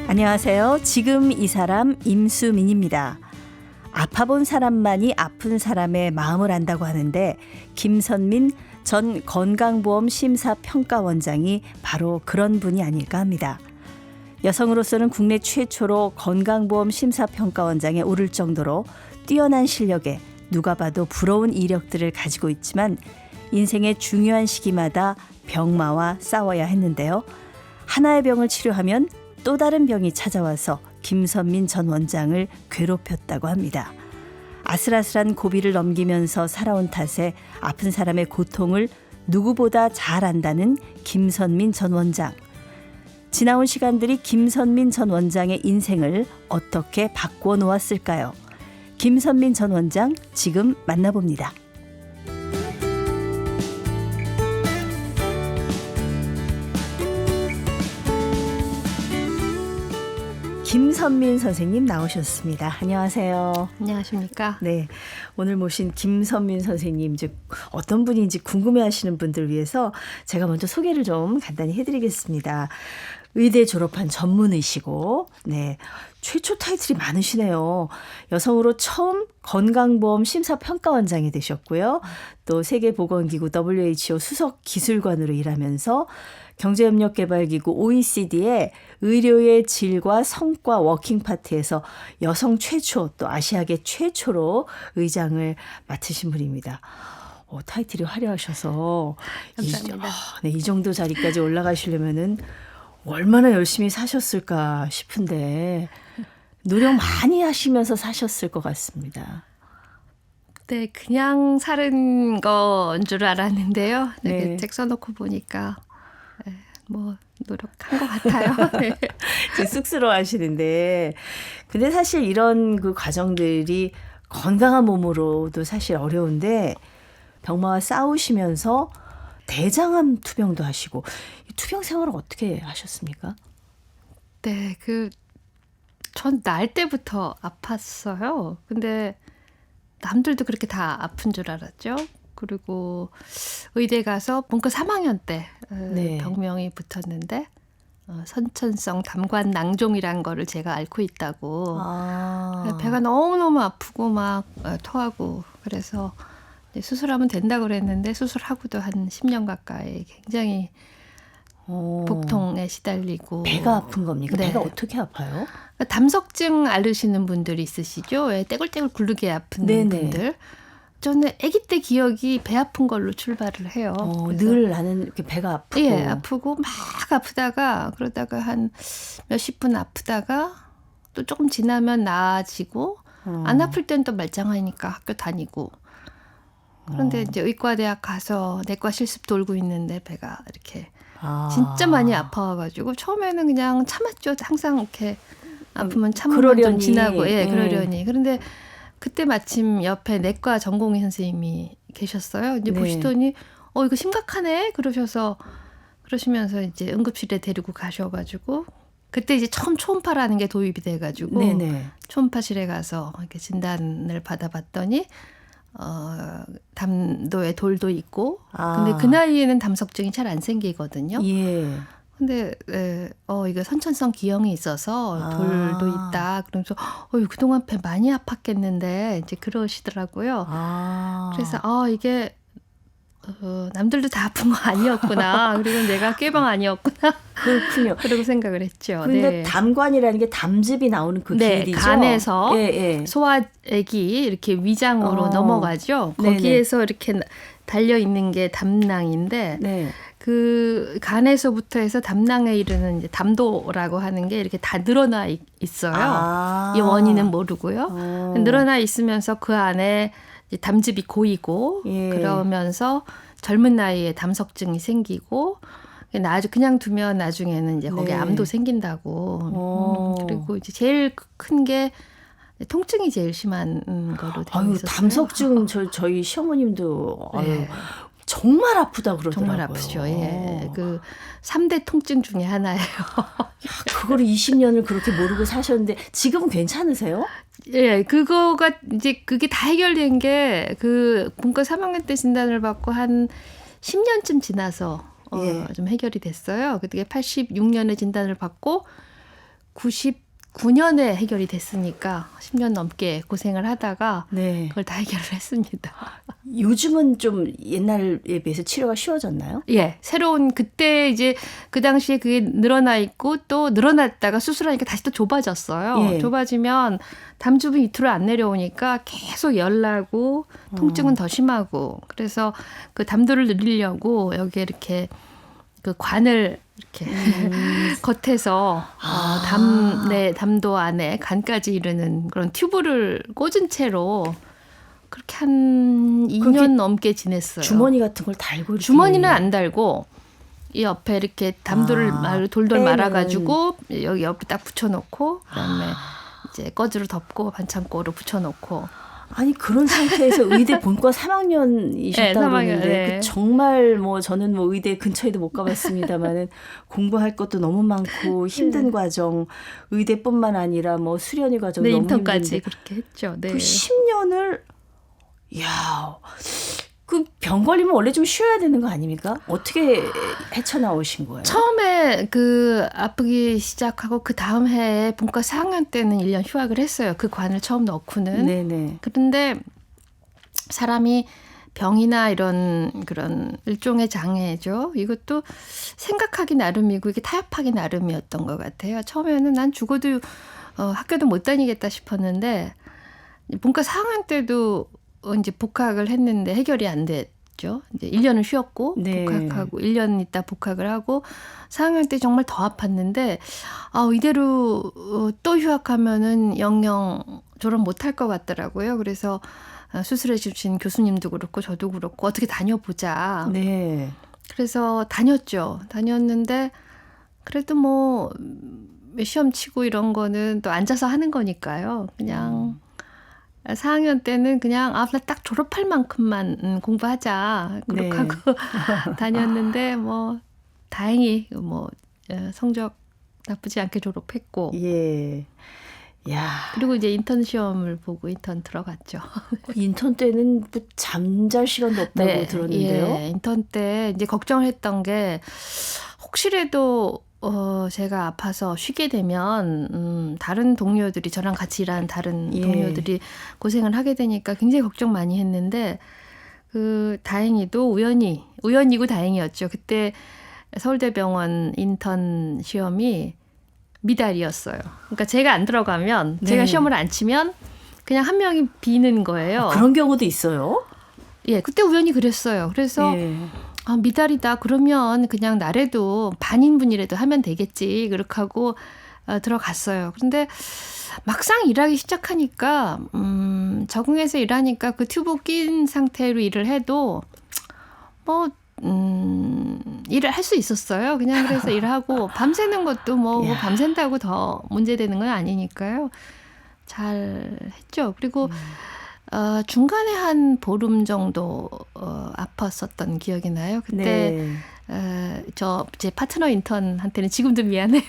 안녕하세요. 지금 이 사람 임수민입니다. 아파본 사람만이 아픈 사람의 마음을 안다고 하는데 김선민 전 건강보험 심사평가원장이 바로 그런 분이 아닐까 합니다. 여성으로서는 국내 최초로 건강보험 심사평가원장에 오를 정도로 뛰어난 실력에 누가 봐도 부러운 이력들을 가지고 있지만 인생의 중요한 시기마다 병마와 싸워야 했는데요. 하나의 병을 치료하면 또 다른 병이 찾아와서 김선민 전 원장을 괴롭혔다고 합니다. 아슬아슬한 고비를 넘기면서 살아온 탓에 아픈 사람의 고통을 누구보다 잘 안다는 김선민 전 원장. 지나온 시간들이 김선민 전 원장의 인생을 어떻게 바꾸어 놓았을까요? 김선민 전 원장 지금 만나봅니다. 김선민 선생님 나오셨습니다. 안녕하세요. 안녕하십니까? 네, 오늘 모신 김선민 선생님 즉 어떤 분인지 궁금해하시는 분들을 위해서 제가 먼저 소개를 좀 간단히 해드리겠습니다. 의대 졸업한 전문의시고, 네, 최초 타이틀이 많으시네요. 여성으로 처음 건강보험 심사평가원장이 되셨고요. 또 세계보건기구 WHO 수석 기술관으로 일하면서 경제협력개발기구 OECD의 의료의 질과 성과 워킹파티에서 여성 최초 또 아시아계 최초로 의장을 맡으신 분입니다. 타이틀이 화려하셔서 감사합니다. 이 정도 자리까지 올라가시려면은 얼마나 열심히 사셨을까 싶은데 노력 많이 하시면서 사셨을 것 같습니다. 네, 그냥 사는 건 줄 알았는데요. 네. 책 써놓고 보니까 뭐 노력한 것 같아요. 네. 쑥스러워 하시는데 근데 사실 이런 그 과정들이 건강한 몸으로도 사실 어려운데 병마와 싸우시면서 대장암 투병도 하시고 투병 생활을 어떻게 하셨습니까? 네, 전 날 때부터 아팠어요. 근데 남들도 그렇게 다 아픈 줄 알았죠. 그리고 의대 가서 본科 3학년 때 네. 병명이 붙었는데 선천성 담관 낭종이란 거를 제가 앓고 있다고. 배가 너무너무 아프고 막 토하고 그래서 수술하면 된다고 그랬는데 수술하고도 한 10년 가까이 굉장히 복통에 시달리고. 배가 아픈 겁니까? 네. 배가 어떻게 아파요? 담석증 앓으시는 분들이 있으시죠? 왜 떼굴떼굴 굴르게 아픈 네네. 분들. 저는 아기 때 기억이 배 아픈 걸로 출발을 해요. 늘 나는 이렇게 배가 아프고. 예, 아프고 막 아프다가 그러다가 한 몇십 분 아프다가 또 조금 지나면 나아지고 안 아플 땐 또 말짱하니까 학교 다니고. 그런데 이제 의과대학 가서 내과 실습 돌고 있는데 배가 이렇게 진짜 많이 아파가지고 처음에는 그냥 참았죠. 항상 이렇게 아프면 참으면 좀 지나고 그러려니. 그런데 그때 마침 옆에 내과 전공의 선생님이 계셨어요. 이제 네. 보시더니 이거 심각하네 그러시면서 이제 응급실에 데리고 가셔가지고 그때 이제 처음 초음파라는 게 도입이 돼가지고 네네. 초음파실에 가서 이렇게 진단을 받아봤더니 담도에 돌도 있고 근데 그 나이에는 담석증이 잘 안 생기거든요. 예. 근데 이거 선천성 기형이 있어서 돌도 있다. 그러면서 그동안 배 많이 아팠겠는데 이제 그러시더라고요. 그래서 이게 남들도 다 아픈 거 아니었구나. 그리고 내가 꾀병 아니었구나. 그렇군요. 그러고 생각을 했죠. 근데 네. 담관이라는 게 담즙이 나오는 그 길이죠. 간에서 예. 소화액이 이렇게 위장으로 넘어가죠. 네네. 거기에서 이렇게 달려 있는 게 담낭인데 네. 그 간에서부터 해서 담낭에 이르는 이제 담도라고 하는 게 이렇게 다 늘어나 있어요. 이 원인은 모르고요. 늘어나 있으면서 그 안에 이제 담즙이 고이고 그러면서 젊은 나이에 담석증이 생기고 그냥 두면 나중에는 이제 거기에 암도 생긴다고. 그리고 이제 제일 큰 게 통증이 제일 심한 거로 되어 있었어요. 담석증 저희 시어머님도 정말 아프다 그러더라고요. 정말 아프죠. 예. 3대 통증 중에 하나예요. 그거를 20년을 그렇게 모르고 사셨는데 지금은 괜찮으세요? 예, 그거가 이제 그게 다 해결된 게 본과 3학년 때 진단을 받고 한 10년쯤 지나서 좀 해결이 됐어요. 그때 86년에 진단을 받고 99년에 해결이 됐으니까 10년 넘게 고생을 하다가 네. 그걸 다 해결을 했습니다. 요즘은 좀 옛날에 비해서 치료가 쉬워졌나요? 예, 새로운 그때 이제 그 당시에 그게 늘어나 있고 또 늘어났다가 수술하니까 다시 또 좁아졌어요. 예. 좁아지면 담즙이 밑으로 안 내려오니까 계속 열나고 통증은 더 심하고 그래서 그 담도를 늘리려고 여기에 이렇게 그 관을 이렇게 겉에서 담도 안에 간까지 이르는 그런 튜브를 꽂은 채로 그렇게 한 2년 넘게 지냈어요. 주머니 같은 걸 달고 이렇게. 주머니는 안 달고 이 옆에 이렇게 담도를 돌돌 빼는. 말아가지고 여기 옆에 딱 붙여놓고 그다음에 이제 꺼즈로 덮고 반창고로 붙여놓고. 아니 그런 상태에서 의대 본과 3학년이셨다고 네, 3학년, 그러는데 네. 정말 뭐 저는 뭐 의대 근처에도 못 가봤습니다만은 공부할 것도 너무 많고 힘든 과정, 의대뿐만 아니라 뭐 수련의 과정 네, 너무 인턴까지 힘든데 그렇게 했죠. 네. 그 10년을 야, 그 병 걸리면 원래 좀 쉬어야 되는 거 아닙니까? 어떻게 헤쳐나오신 거예요? 처음에 그 아프기 시작하고 그 다음 해에 본과 4학년 때는 1년 휴학을 했어요. 그 관을 처음 넣고는. 네네. 그런데 사람이 병이나 이런 그런 일종의 장애죠. 이것도 생각하기 나름이고 이게 타협하기 나름이었던 것 같아요. 처음에는 난 죽어도 학교도 못 다니겠다 싶었는데 본과 4학년 때도 이제 복학을 했는데 해결이 안 됐죠. 이제 1년을 쉬었고 네. 복학하고 1년 있다 복학을 하고 4학년 때 정말 더 아팠는데 이대로 또 휴학하면은 영영 졸업 못할 것 같더라고요. 그래서 수술해 주신 교수님도 그렇고 저도 그렇고 어떻게 다녀보자. 네. 그래서 다녔죠. 다녔는데 그래도 뭐 시험 치고 이런 거는 또 앉아서 하는 거니까요. 그냥 4학년 때는 그냥 나 딱 졸업할 만큼만 공부하자 그렇게 네. 하고 다녔는데 뭐 다행히 뭐 성적 나쁘지 않게 졸업했고 예. 야. 그리고 이제 인턴 시험을 보고 인턴 들어갔죠. 인턴 때는 뭐 잠잘 시간도 없다고 들었는데요. 예, 인턴 때 이제 걱정을 했던 게 혹시라도 제가 아파서 쉬게 되면 다른 동료들이 저랑 같이 일하는 다른 예. 동료들이 고생을 하게 되니까 굉장히 걱정 많이 했는데 다행히도 우연이고 다행이었죠. 그때 서울대병원 인턴 시험이 미달이었어요. 그러니까 제가 안 들어가면 네. 제가 시험을 안 치면 그냥 한 명이 비는 거예요. 그런 경우도 있어요? 예, 그때 우연히 그랬어요. 그래서 예. 미달이다. 그러면 그냥 나래도 반인분이라도 하면 되겠지. 그렇게 하고 들어갔어요. 그런데 막상 일하기 시작하니까 적응해서 일하니까 그 튜브 낀 상태로 일을 해도 뭐 일을 할 수 있었어요. 그냥 그래서 일하고 밤새는 것도 뭐 밤샌다고 더 문제되는 건 아니니까요. 잘 했죠. 그리고 중간에 한 보름 정도 아팠었던 기억이 나요. 그때 제 파트너 인턴한테는 지금도 미안해요.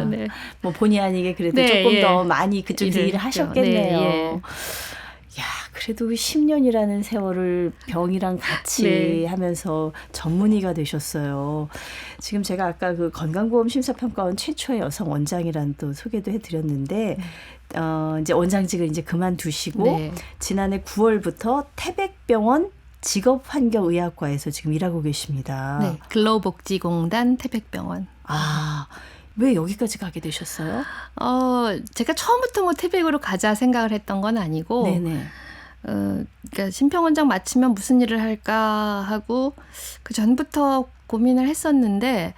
네. 뭐 본의 아니게 그래도 네, 조금 더 많이 그쪽에서 일을 하셨겠네요. 네, 야, 그래도 10년이라는 세월을 병이랑 같이 네. 하면서 전문의가 되셨어요. 지금 제가 아까 그 건강보험 심사평가원 최초의 여성 원장이란 또 소개도 해드렸는데 이제 원장직을 이제 그만두시고 네. 지난해 9월부터 태백병원 직업환경의학과에서 지금 일하고 계십니다. 네, 근로복지공단 태백병원. 왜 여기까지 가게 되셨어요? 제가 처음부터 뭐 태백으로 가자 생각을 했던 건 아니고, 네네. 그러니까 심평원장 마치면 무슨 일을 할까 하고 그 전부터 고민을 했었는데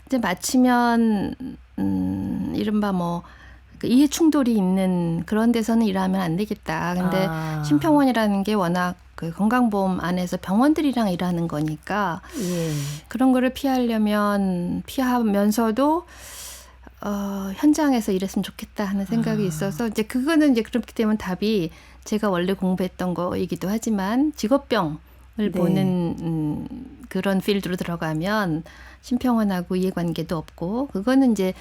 이제 마치면 이른바 뭐 이해 충돌이 있는 그런 데서는 일하면 안 되겠다. 근데 심평원이라는 게 워낙 그 건강보험 안에서 병원들이랑 일하는 거니까 그런 거를 피하면서도 현장에서 일했으면 좋겠다 하는 생각이 있어서 이제 그거는 이제 그렇기 때문에 답이 제가 원래 공부했던 거이기도 하지만 직업병을 보는 그런 필드로 들어가면 심평원하고 이해관계도 없고 그거는 이제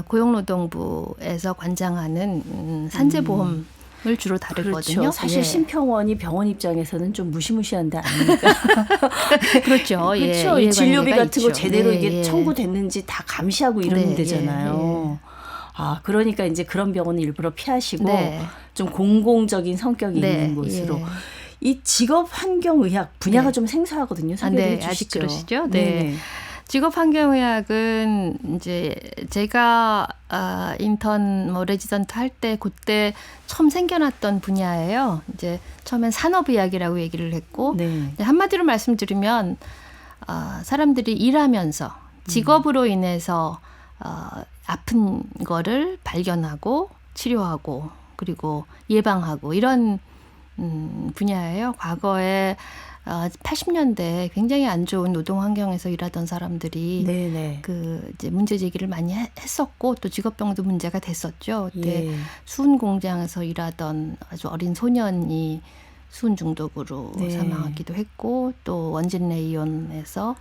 고용노동부에서 관장하는 산재보험을 주로 다루거든요. 그렇죠. 사실 심평원이 병원 입장에서는 좀 무시무시한 데 아닙니까? 그렇죠. 그렇죠. 진료비 같은 거 제대로 이게 청구됐는지 다 감시하고 이러는 데잖아요. 아, 그러니까 이제 그런 병원은 일부러 피하시고 네. 좀 공공적인 성격이 네, 있는 곳으로. 예. 이 직업환경의학 분야가 네. 좀 생소하거든요. 소개를 네, 해주시죠. 아직 그러시죠? 네. 네네. 직업환경의학은 이제 제가 인턴 뭐 레지던트 할 때 그때 처음 생겨났던 분야예요. 이제 처음엔 산업의학이라고 얘기를 했고 네. 한마디로 말씀드리면 사람들이 일하면서 직업으로 인해서 아픈 거를 발견하고 치료하고 그리고 예방하고 이런 분야예요. 과거에 80년대 굉장히 안 좋은 노동 환경에서 일하던 사람들이 네네. 그 이제 문제 제기를 많이 했었고 또 직업병도 문제가 됐었죠. 그때 예. 수은 공장에서 일하던 아주 어린 소년이 수은 중독으로 네. 사망하기도 했고 또 원진 레이온에서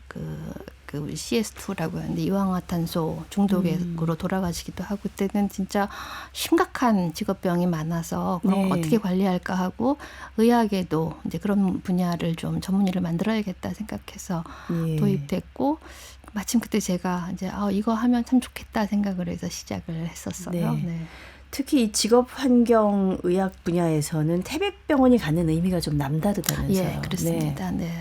그 우리 CS2라고 하는데 이황화탄소 중독으로 돌아가시기도 하고 그때는 진짜 심각한 직업병이 많아서 그런 거 네. 어떻게 관리할까 하고 의학에도 이제 그런 분야를 좀 전문의를 만들어야겠다 생각해서 예. 도입됐고 마침 그때 제가 이제 이거 하면 참 좋겠다 생각을 해서 시작을 했었어요. 네. 네. 특히 이 직업환경의학 분야에서는 태백병원이 갖는 의미가 좀 남다르다면서요. 예, 그렇습니다. 네.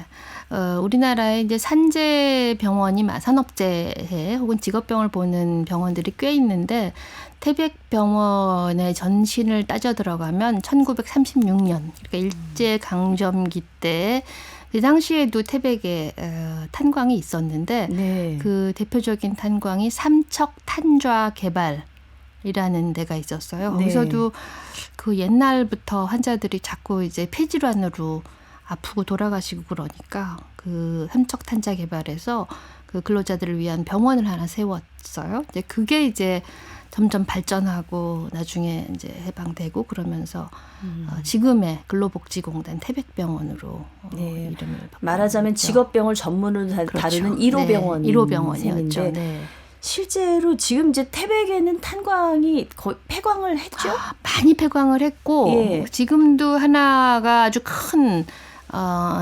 우리나라에 이제 산재 병원이 산업재해 혹은 직업병을 보는 병원들이 꽤 있는데 태백병원의 전신을 따져 들어가면 1936년 그러니까 일제 강점기 때 그 당시에도 태백에 탄광이 있었는데 네. 그 대표적인 탄광이 삼척 탄좌 개발이라는 데가 있었어요. 네. 거기서도 그 옛날부터 환자들이 자꾸 이제 폐질환으로 아프고 돌아가시고 그러니까 그 삼척 탄자 개발해서 그 근로자들을 위한 병원을 하나 세웠어요. 이제 그게 이제 점점 발전하고 나중에 이제 해방되고 그러면서 지금의 근로복지공단 태백병원으로 네. 이름을 말하자면 바꿨죠. 직업병을 전문으로 그렇죠. 다루는 1호 병원. 1호 병원이었죠. 셈인데 네. 실제로 지금 이제 태백에는 탄광이 거의 폐광을 했죠? 많이 폐광을 했고 예. 지금도 하나가 아주 큰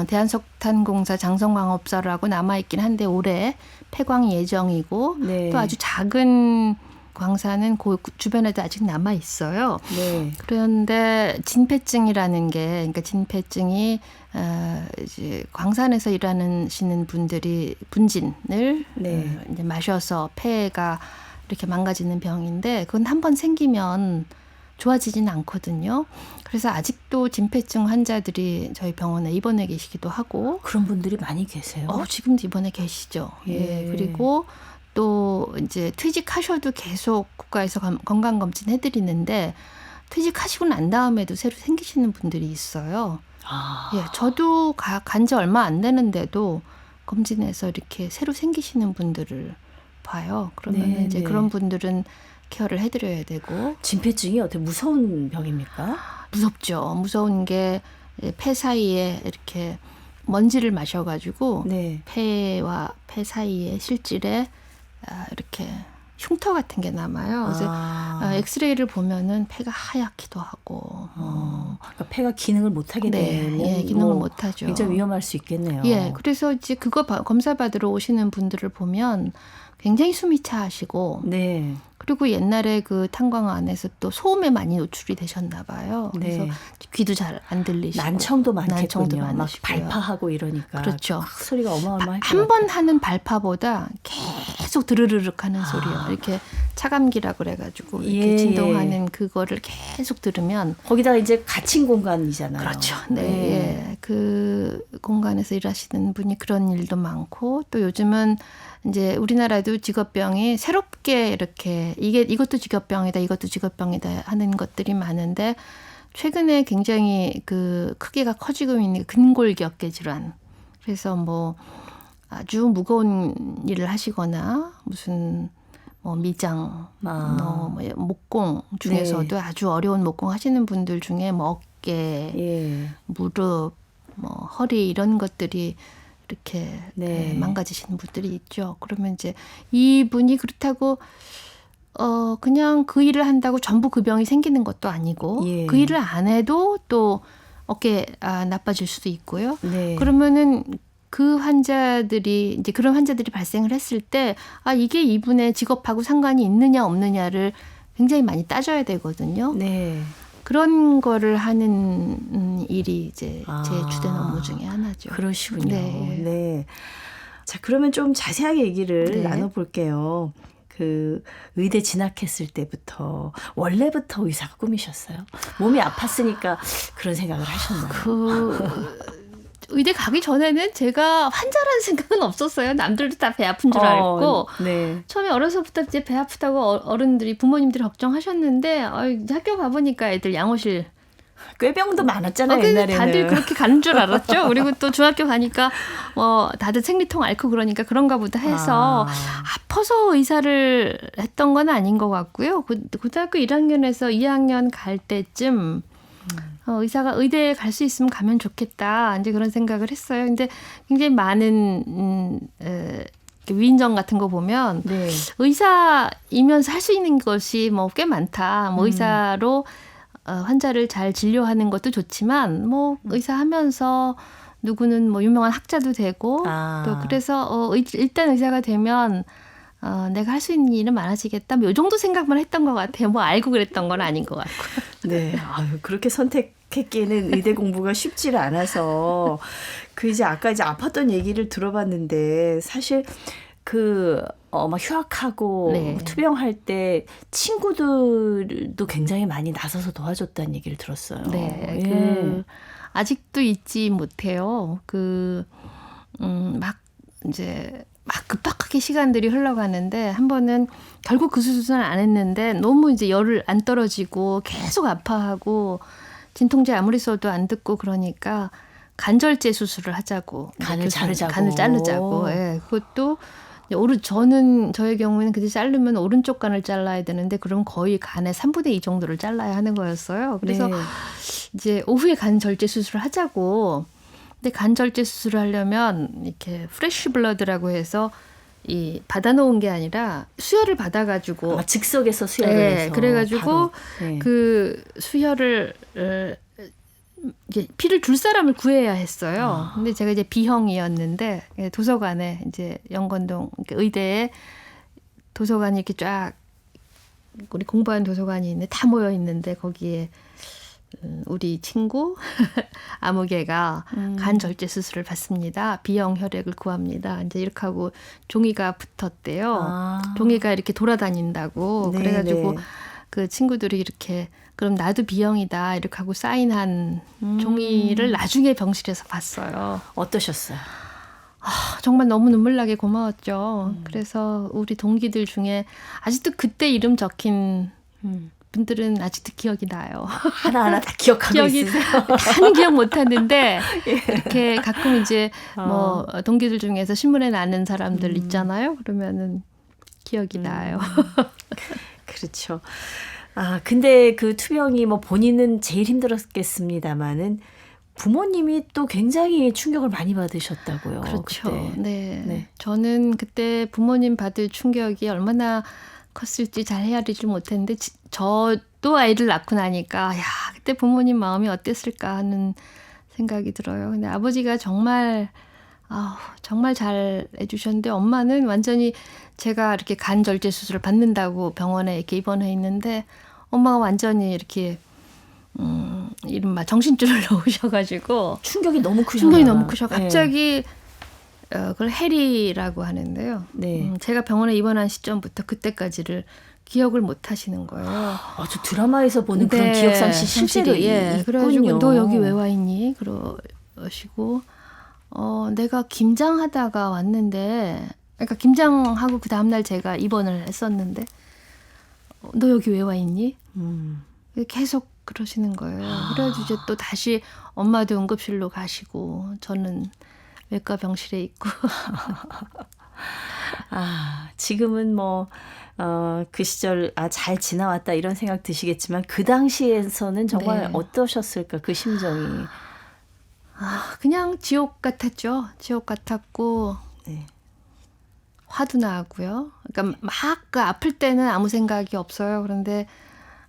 대한석탄공사 장성광업사라고 남아있긴 한데 올해 폐광 예정이고 네. 또 아주 작은 광산은 그 주변에도 아직 남아 있어요. 네. 그런데 진폐증이라는 게, 그러니까 진폐증이 이제 광산에서 일하시는 분들이 분진을 네. 이제 마셔서 폐가 이렇게 망가지는 병인데, 그건 한번 생기면 좋아지진 않거든요. 그래서 아직도 진폐증 환자들이 저희 병원에 입원해 계시기도 하고, 그런 분들이 많이 계세요. 지금도 입원해 계시죠. 예. 그리고 또 이제 퇴직하셔도 계속 국가에서 건강검진 해드리는데 퇴직하시고 난 다음에도 새로 생기시는 분들이 있어요. 예, 저도 간 지 얼마 안 되는데도 검진해서 이렇게 새로 생기시는 분들을 봐요. 그러면 네, 이제 네. 그런 분들은 케어를 해드려야 되고. 진폐증이 어떻게 무서운 병입니까? 무섭죠. 무서운 게 폐 사이에 이렇게 먼지를 마셔가지고 네. 폐와 폐 사이에 실질에 이렇게 흉터 같은 게 남아요. 그래서 엑스레이를 보면은 폐가 하얗기도 하고. 그러니까 폐가 기능을 못하게 되면 예, 기능을 못하죠. 굉장히 위험할 수 있겠네요. 예, 그래서 이제 그거 검사 받으러 오시는 분들을 보면 굉장히 숨이 차시고, 네. 그리고 옛날에 그 탄광 안에서 또 소음에 많이 노출이 되셨나 봐요. 그래서 네. 귀도 잘 안 들리시고 난청도 난청도 많겠군요. 막 많으시고요. 발파하고 이러니까. 그렇죠. 소리가 어마어마할 것 한 번 같아요. 하는 발파보다 계속 드르르륵 하는 소리요. 이렇게 차감기라고 그래가지고 이렇게 예, 진동하는 그거를 계속 들으면. 거기다가 이제 갇힌 공간이잖아요. 그렇죠. 네. 예. 그 공간에서 일하시는 분이 그런 일도 많고, 또 요즘은 이제 우리나라도 직업병이 새롭게 이렇게 이것도 직업병이다, 이것도 직업병이다 하는 것들이 많은데, 최근에 굉장히 그 크기가 커지고 있는 근골격계 질환. 그래서 뭐 아주 무거운 일을 하시거나 무슨 뭐 미장, 뭐 목공 중에서도 네. 아주 어려운 목공 하시는 분들 중에 뭐 어깨, 예. 무릎, 뭐 허리 이런 것들이 이렇게 네. 망가지시는 분들이 있죠. 그러면 이제 이분이 그렇다고 그냥 그 일을 한다고 전부 그 병이 생기는 것도 아니고, 예. 그 일을 안 해도 또 어깨 나빠질 수도 있고요. 네. 그러면은 그 환자들이 이제 그런 환자들이 발생을 했을 때 이게 이분의 직업하고 상관이 있느냐 없느냐를 굉장히 많이 따져야 되거든요. 네. 그런 거를 하는 일이 이제 제 주된 업무 중에 하나죠. 그러시군요. 네. 네. 자, 그러면 좀 자세하게 얘기를 네. 나눠볼게요. 그 의대 진학했을 때부터 원래부터 의사가 꿈이셨어요? 몸이 아팠으니까 그런 생각을 하셨나요? 의대 가기 전에는 제가 환자라는 생각은 없었어요. 남들도 다 배 아픈 줄 알고. 네. 처음에 어려서부터 이제 배 아프다고 어른들이 부모님들이 걱정하셨는데 이제 학교 가보니까 애들 양호실 꾀병도 많았잖아요, 그래서 옛날에는. 다들 그렇게 가는 줄 알았죠. 그리고 또 중학교 가니까 다들 생리통 앓고 그러니까 그런가 보다 해서 아파서 의사를 했던 건 아닌 것 같고요. 고등학교 1학년에서 2학년 갈 때쯤 의사가 의대에 갈 수 있으면 가면 좋겠다. 이제 그런 생각을 했어요. 근데 굉장히 많은 위인전 같은 거 보면 네. 의사이면서 할 수 있는 것이 뭐 꽤 많다. 뭐 의사로 환자를 잘 진료하는 것도 좋지만 뭐 의사하면서 누구는 뭐 유명한 학자도 되고 또 그래서 일단 의사가 되면 내가 할 수 있는 일은 많아지겠다. 뭐 이 정도 생각만 했던 것 같아요. 뭐 알고 그랬던 건 아닌 것 같고. 네, 그렇게 선택했기에는 의대 공부가 쉽지를 않아서 이제 아까 이제 아팠던 얘기를 들어봤는데 사실 막 휴학하고 네. 투병할 때 친구들도 굉장히 많이 나서서 도와줬다는 얘기를 들었어요. 네, 예. 아직도 잊지 못해요. 막 급박하게 시간들이 흘러가는데 한 번은 결국 그 수술은 안 했는데 너무 이제 열을 안 떨어지고 계속 아파하고 진통제 아무리 써도 안 듣고 그러니까 간절제 수술을 하자고. 간을 자르자고. 간을 자르자고. 예, 그것도 저의 경우에는 그때 자르면 오른쪽 간을 잘라야 되는데 그럼 거의 간의 3분의 2 정도를 잘라야 하는 거였어요. 그래서 네. 이제 오후에 간절제 수술을 하자고. 근데 간절제 수술을 하려면 이렇게 프레쉬 블러드라고 해서 받아놓은 게 아니라 수혈을 받아가지고 즉석에서 수혈을 해서 그래가지고 바로, 네. 그 수혈을 피를 줄 사람을 구해야 했어요. 근데 제가 이제 B형이었는데 도서관에 이제 영건동 의대에 도서관이 이렇게 쫙 우리 공부하는 도서관이 있는데 다 모여 있는데 거기에 우리 친구 아무개가 간절제 수술을 받습니다. B형 혈액을 구합니다. 이제 이렇게 하고 종이가 붙었대요. 종이가 이렇게 돌아다닌다고. 네, 그래가지고 네. 그 친구들이 이렇게 그럼 나도 B형이다 이렇게 하고 사인한 종이를 나중에 병실에서 봤어요. 어떠셨어요? 정말 너무 눈물나게 고마웠죠. 그래서 우리 동기들 중에 아직도 그때 이름 적힌 분들은 아직도 기억이 나요. 하나하나 다 기억하고 있으세요? 다는 기억 못하는데 이렇게 가끔 이제 뭐 동기들 중에서 신문에 나는 사람들 있잖아요. 그러면은 기억이 나요. 그렇죠. 근데 그 투병이 뭐 본인은 제일 힘들었겠습니다마는 부모님이 또 굉장히 충격을 많이 받으셨다고요. 그렇죠. 그때. 네. 저는 그때 부모님 받을 충격이 얼마나 컸을지 잘 헤아리지 못했는데 저도 아이를 낳고 나니까 그때 부모님 마음이 어땠을까 하는 생각이 들어요. 근데 아버지가 정말 잘 해주셨는데 엄마는 완전히 제가 이렇게 간절제 수술을 받는다고 병원에 이렇게 입원해 있는데 엄마가 완전히 이렇게 이른바 정신줄을 놓으셔가지고 충격이 너무 크셔. 충격이 너무 크셔. 갑자기 그걸 해리라고 하는데요. 네. 제가 병원에 입원한 시점부터 그때까지를 기억을 못 하시는 거예요. 저 드라마에서 보는 그런 기억상실 실제로 있군요. 그래가지고 너 여기 왜 와 있니? 그러시고 내가 김장하다가 왔는데 그러니까 김장하고 그 다음날 제가 입원을 했었는데 너 여기 왜 와 있니? 계속 그러시는 거예요. 그래가지고 이제 또 다시 엄마도 응급실로 가시고 저는 외과 병실에 있고. 지금은 뭐 그 시절 잘 지나왔다 이런 생각 드시겠지만 그 당시에서는 정말 어떠셨을까 그 심정이. 그냥 지옥 같았죠. 지옥 같았고 네. 화도 나고요. 그러니까 막 아플 때는 아무 생각이 없어요. 그런데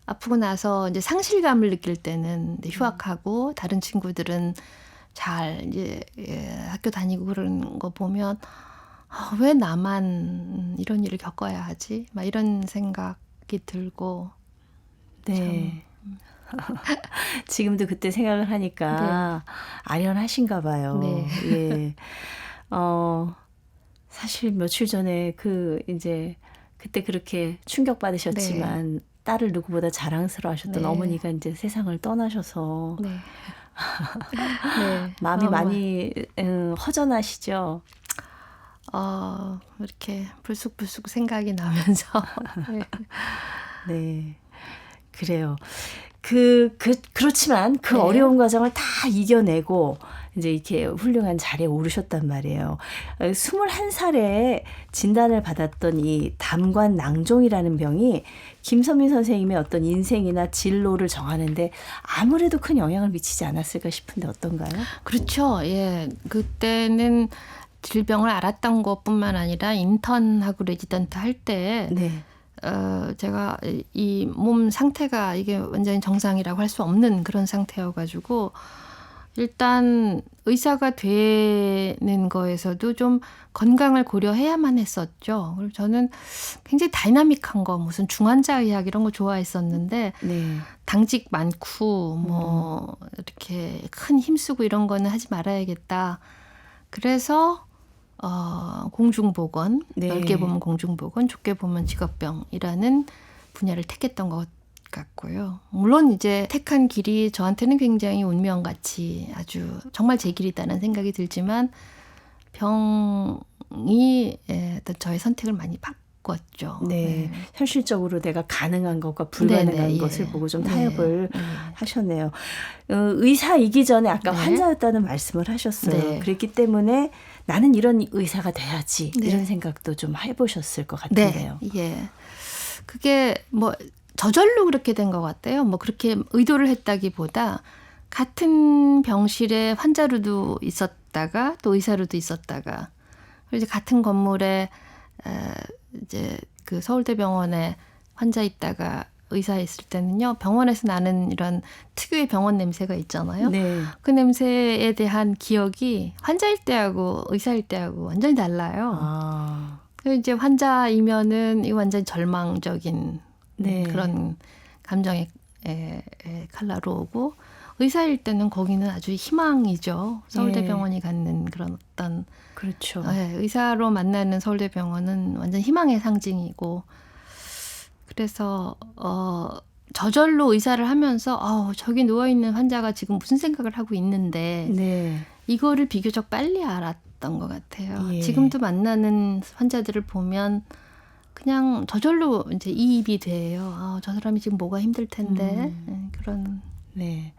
아프고 나서 이제 상실감을 느낄 때는 휴학하고 다른 친구들은 잘 이제 학교 다니고 그런 거 보면 왜 나만 이런 일을 겪어야 하지? 막 이런 생각이 들고 네. 지금도 그때 생각을 하니까 아련하신가 봐요. 네. 예. 사실 며칠 전에 이제 그때 그렇게 충격받으셨지만 딸을 누구보다 자랑스러워하셨던 네. 어머니가 이제 세상을 떠나셔서 네. 네. 마음이 많이 허전하시죠? 이렇게 불쑥불쑥 생각이 나면서 네. 네. 그래요. 그렇지만 그 네. 어려운 과정을 다 이겨내고 이제 이렇게 훌륭한 자리에 오르셨단 말이에요. 21살에 진단을 받았던 이 담관 낭종이라는 병이 김선민 선생님의 어떤 인생이나 진로를 정하는데 아무래도 큰 영향을 미치지 않았을까 싶은데 어떤가요? 그렇죠. 예. 그때는 질병을 알았던 것뿐만 아니라 인턴하고 레지던트 할 때 네. 제가 이 몸 상태가 이게 완전히 정상이라고 할 수 없는 그런 상태여가지고 일단 의사가 되는 거에서도 좀 건강을 고려해야만 했었죠. 그리고 저는 굉장히 다이나믹한 거 무슨 중환자 의학 이런 거 좋아했었는데 네. 당직 많고 뭐 이렇게 큰 힘쓰고 이런 거는 하지 말아야겠다. 그래서 공중보건, 네. 넓게 보면 공중보건, 좁게 보면 직업병이라는 분야를 택했던 것 같고요. 물론 이제 택한 길이 저한테는 굉장히 운명같이 아주 정말 제 길이다는 생각이 들지만 병이 어떤 저의 선택을 많이 바꿨죠. 네. 현실적으로 내가 가능한 것과 불가능한 네네, 것을 예. 보고 좀 네. 타협을 네. 하셨네요. 의사이기 전에 아까 네. 환자였다는 말씀을 하셨어요. 네. 그랬기 때문에 나는 이런 의사가 돼야지 네. 이런 생각도 좀 해보셨을 것 같은데요. 네. 예. 그게 뭐 저절로 그렇게 된 것 같아요. 뭐 그렇게 의도를 했다기보다 같은 병실에 환자로도 있었다가 또 의사로도 있었다가 그리고 이제 같은 건물에 이제 그 서울대병원에 환자 있다가 의사 있을 때는요. 병원에서 나는 이런 특유의 병원 냄새가 있잖아요. 네. 그 냄새에 대한 기억이 환자일 때하고 의사일 때하고 완전히 달라요. 아. 그래서 이제 환자이면은 이 완전히 절망적인 네. 그런 감정의 칼라로 오고 의사일 때는 거기는 아주 희망이죠. 서울대병원이 갖는 그런 어떤 그렇죠. 의사로 만나는 서울대병원은 완전 희망의 상징이고 그래서 저절로 의사를 하면서 저기 누워있는 환자가 지금 무슨 생각을 하고 있는데 네. 이거를 비교적 빨리 알았던 것 같아요. 예. 지금도 만나는 환자들을 보면 그냥 저절로 이제 이입이 돼요. 저 사람이 지금 뭐가 힘들 텐데 그런. 네.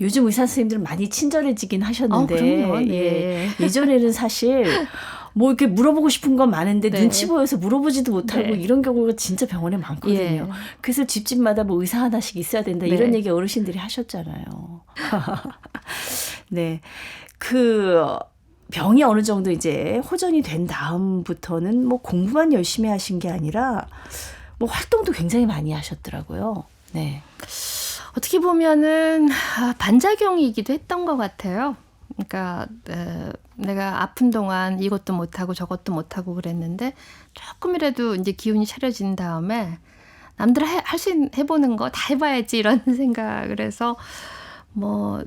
요즘 의사 선생님들 많이 친절해지긴 하셨는데 그럼요. 네. 예. 예전에는 사실 뭐 이렇게 물어보고 싶은 건 많은데 네. 눈치 보여서 물어보지도 못하고 네. 이런 경우가 진짜 병원에 많거든요. 예. 그래서 집집마다 뭐 의사 하나씩 있어야 된다 네. 이런 얘기 어르신들이 하셨잖아요. 네. 병이 어느 정도 이제 호전이 된 다음부터는 뭐 공부만 열심히 하신 게 아니라 뭐 활동도 굉장히 많이 하셨더라고요. 네. 어떻게 보면은 반작용이기도 했던 것 같아요. 그러니까 내가 아픈 동안 이것도 못하고 저것도 못하고 그랬는데 조금이라도 이제 기운이 차려진 다음에 남들 할 수 해보는 거 다 해봐야지 이런 생각을 해서 뭐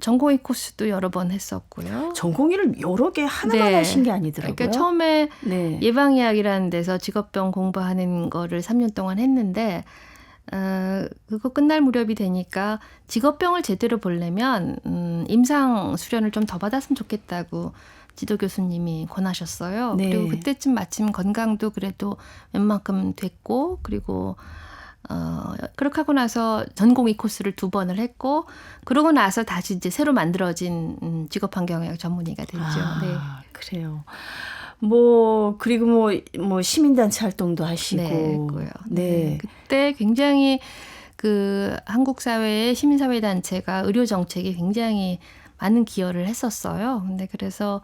전공의 코스도 여러 번 했었고요. 전공의를 여러 개 하나만 네. 하신 게 아니더라고요. 그러니까 처음에 네. 예방의학이라는 데서 직업병 공부하는 거를 3년 동안 했는데 그거 끝날 무렵이 되니까 직업병을 제대로 보려면 임상 수련을 좀 더 받았으면 좋겠다고 지도 교수님이 권하셨어요. 네. 그리고 그때쯤 마침 건강도 그래도 웬만큼 됐고 그리고 그렇게 하고 나서 전공의 코스를 2번을 했고 그러고 나서 다시 이제 새로 만들어진 직업환경의학 전문의가 됐죠. 네. 그래요. 그리고 뭐 시민단체 활동도 하시고. 네, 했고요. 네. 그때 굉장히 그 한국 사회의 시민사회 단체가 의료 정책에 굉장히 많은 기여를 했었어요. 근데 그래서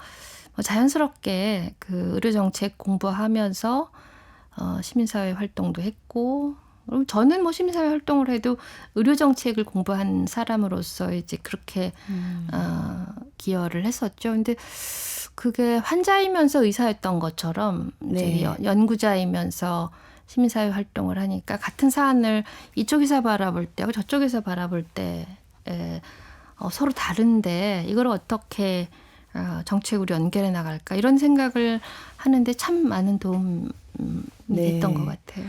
자연스럽게 그 의료 정책 공부하면서 시민사회 활동도 했고 그럼 저는 뭐 시민사회 활동을 해도 의료 정책을 공부한 사람으로서 이제 그렇게 기여를 했었죠. 근데 그게 환자이면서 의사였던 것처럼 네. 이제 연구자이면서 시민사회 활동을 하니까 같은 사안을 이쪽에서 바라볼 때하고 저쪽에서 바라볼 때 서로 다른데 이걸 어떻게 정책으로 연결해 나갈까 이런 생각을 하는데 참 많은 도움이 네. 됐던 것 같아요.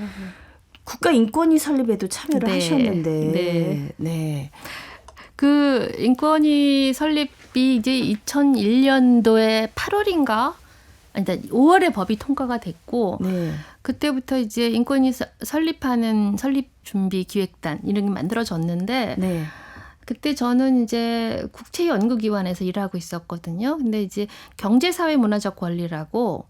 국가인권위 설립에도 참여를 네. 하셨는데 네. 네. 그 인권위 설립이 이제 2001년도에 8월인가? 아니, 5월에 법이 통과가 됐고 네. 그때부터 이제 인권위 설립하는 설립 준비 기획단 이런 게 만들어졌는데 네. 그때 저는 이제 국제연구기관에서 일하고 있었거든요. 근데 이제 경제사회문화적 권리라고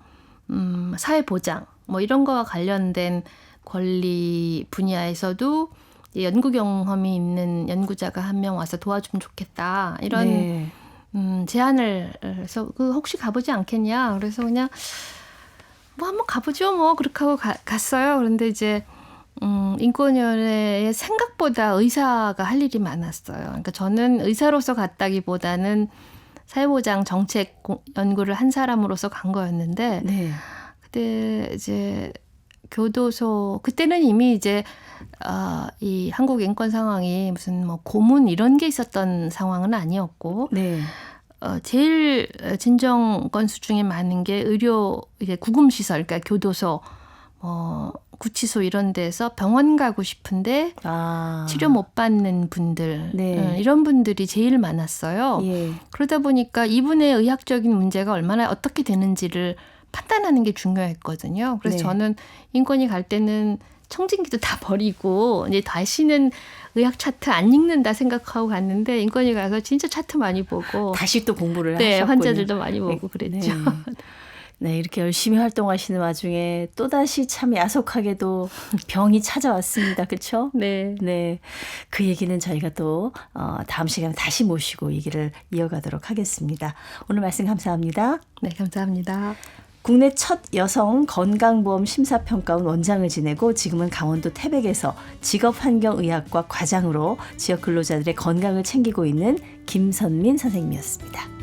사회보장 뭐 이런 거와 관련된 권리 분야에서도 연구 경험이 있는 연구자가 한 명 와서 도와주면 좋겠다 이런 네. 제안을 해서 그 혹시 가보지 않겠냐. 그래서 그냥 뭐 한번 가보죠 뭐 그렇게 하고 갔어요. 그런데 이제 인권위원회에 생각보다 의사가 할 일이 많았어요. 그러니까 저는 의사로서 갔다기보다는 사회보장 정책 연구를 한 사람으로서 간 거였는데 네. 그때 이제 교도소 그때는 이미 이제 이 한국 인권 상황이 무슨 뭐 고문 이런 게 있었던 상황은 아니었고 네. 제일 진정 건수 중에 많은 게 의료 이제 구금 시설 그러니까 교도소 구치소 이런 데서 병원 가고 싶은데 치료 못 받는 분들 네. 이런 분들이 제일 많았어요. 예. 그러다 보니까 이분의 의학적인 문제가 얼마나 어떻게 되는지를 판단하는 게 중요했거든요. 그래서 네. 저는 인권위 갈 때는 청진기도 다 버리고 이제 다시는 의학 차트 안 읽는다 생각하고 갔는데 인권위 가서 진짜 차트 많이 보고 다시 또 공부를 네, 하셨군요. 환자들도 많이 보고 그랬죠. 네. 네, 이렇게 열심히 활동하시는 와중에 또다시 참 야속하게도 병이 찾아왔습니다. 그렇죠? 네. 네. 그 얘기는 저희가 또 다음 시간에 다시 모시고 얘기를 이어가도록 하겠습니다. 오늘 말씀 감사합니다. 네, 감사합니다. 국내 첫 여성 건강보험 심사평가원 원장을 지내고 지금은 강원도 태백에서 직업환경의학과 과장으로 지역 근로자들의 건강을 챙기고 있는 김선민 선생님이었습니다.